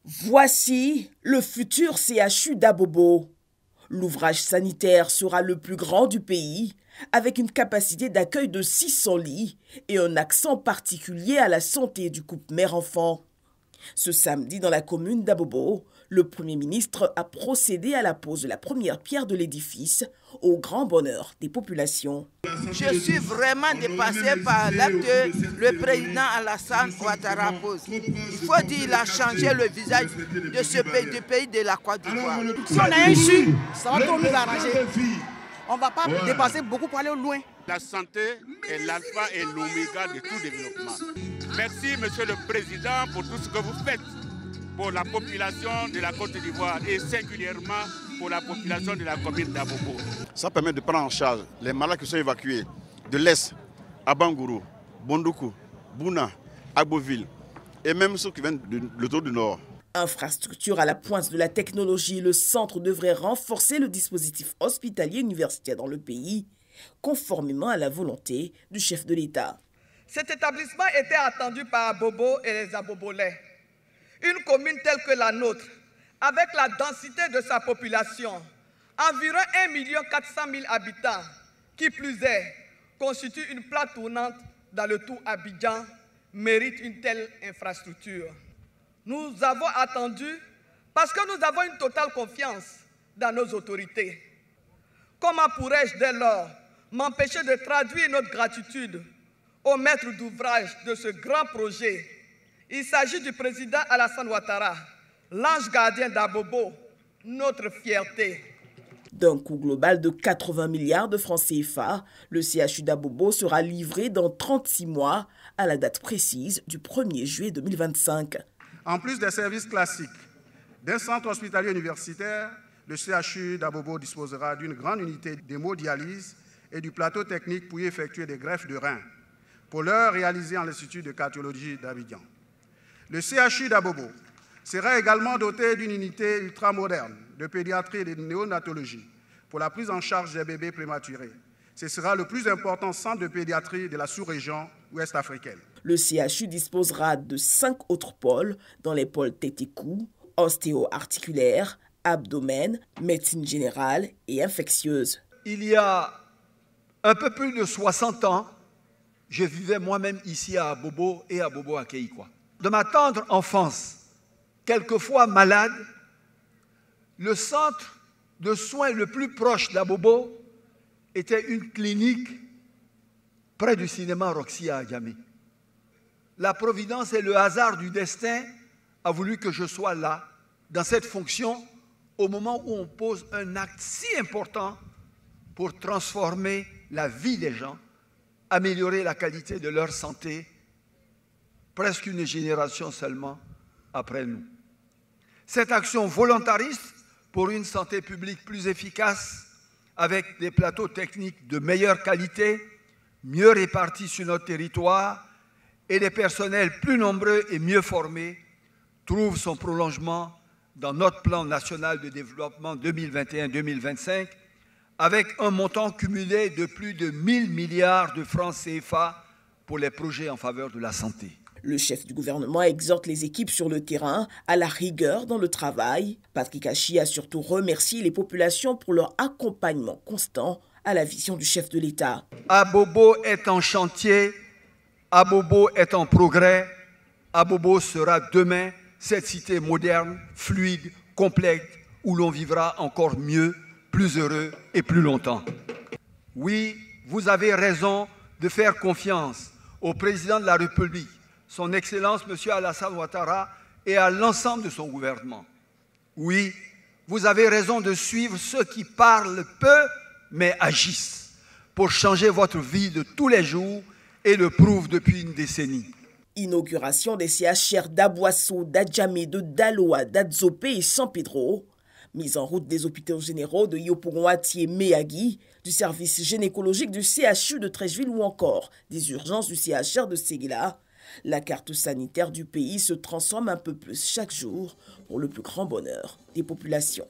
Voici le futur CHU d'Abobo. L'ouvrage sanitaire sera le plus grand du pays, avec une capacité d'accueil de 600 lits et un accent particulier à la santé du couple mère-enfant. Ce samedi, dans la commune d'Abobo, le Premier ministre a procédé à la pose de la première pierre de l'édifice, au grand bonheur des populations. Je suis vraiment dépassé par l'acte que le président Alassane Ouattara pose. Il faut dire qu'il a changé le visage de ce pays, du pays de la Côte d'Ivoire. Si on a un su, ça va tout nous arranger. On ne va pas dépasser beaucoup pour aller loin. La santé est l'alpha et l'oméga de tout développement. Merci, Monsieur le Président, pour tout ce que vous faites pour la population de la Côte d'Ivoire et singulièrement pour la population de la commune d'Abobo. Ça permet de prendre en charge les malades qui sont évacués de l'Est à Bangourou, Bondoukou, Bouna, Agboville et même ceux qui viennent de l'autour du Nord. Infrastructure à la pointe de la technologie, le centre devrait renforcer le dispositif hospitalier universitaire dans le pays, conformément à la volonté du chef de l'État. Cet établissement était attendu par Abobo et les Abobolais. Une commune telle que la nôtre, avec la densité de sa population, environ 1 400 000 habitants, qui plus est, constitue une plaque tournante dans le tout Abidjan, mérite une telle infrastructure. Nous avons attendu parce que nous avons une totale confiance dans nos autorités. Comment pourrais-je dès lors m'empêcher de traduire notre gratitude au maître d'ouvrage de ce grand projet? Il s'agit du président Alassane Ouattara, l'ange gardien d'Abobo, notre fierté. D'un coût global de 80 milliards de francs CFA, le CHU d'Abobo sera livré dans 36 mois à la date précise du 1er juillet 2025. En plus des services classiques d'un centre hospitalier universitaire, le CHU d'Abobo disposera d'une grande unité d'hémodialyse et du plateau technique pour y effectuer des greffes de reins, pour l'heure réalisées en l'Institut de cardiologie d'Abidjan. Le CHU d'Abobo sera également doté d'une unité ultramoderne de pédiatrie et de néonatologie pour la prise en charge des bébés prématurés. Ce sera le plus important centre de pédiatrie de la sous-région ouest africaine. Le CHU disposera de 5 autres pôles dans les pôles tête et cou, ostéo-articulaire, abdomen, médecine générale et infectieuse. Il y a un peu plus de 60 ans, je vivais moi-même ici à Abobo et à Abobo à Keïkwa. De ma tendre enfance, quelquefois malade, le centre de soins le plus proche d'Abobo était une clinique près du cinéma Roxy à Adjamé. La providence et le hasard du destin a voulu que je sois là, dans cette fonction, au moment où on pose un acte si important pour transformer la vie des gens, améliorer la qualité de leur santé, presque une génération seulement après nous. Cette action volontariste pour une santé publique plus efficace, avec des plateaux techniques de meilleure qualité, mieux répartis sur notre territoire et des personnels plus nombreux et mieux formés, trouve son prolongement dans notre plan national de développement 2021-2025, avec un montant cumulé de plus de 1 000 milliards de francs CFA pour les projets en faveur de la santé. Le chef du gouvernement exhorte les équipes sur le terrain à la rigueur dans le travail. Patrick Hachi a surtout remercié les populations pour leur accompagnement constant à la vision du chef de l'État. Abobo est en chantier, Abobo est en progrès, Abobo sera demain cette cité moderne, fluide, complète, où l'on vivra encore mieux, plus heureux et plus longtemps. Oui, vous avez raison de faire confiance au président de la République, son Excellence M. Alassane Ouattara et à l'ensemble de son gouvernement. Oui, vous avez raison de suivre ceux qui parlent peu mais agissent pour changer votre vie de tous les jours et le prouvent depuis une décennie. Inauguration des CHR d'Abouasso, d'Adjamé, de Daloa, d'Adzopé et San Pedro. Mise en route des hôpitaux généraux de Yopourouati et Méagui, du service gynécologique du CHU de Trècheville ou encore des urgences du CHR de Séguéla. La carte sanitaire du pays se transforme un peu plus chaque jour pour le plus grand bonheur des populations.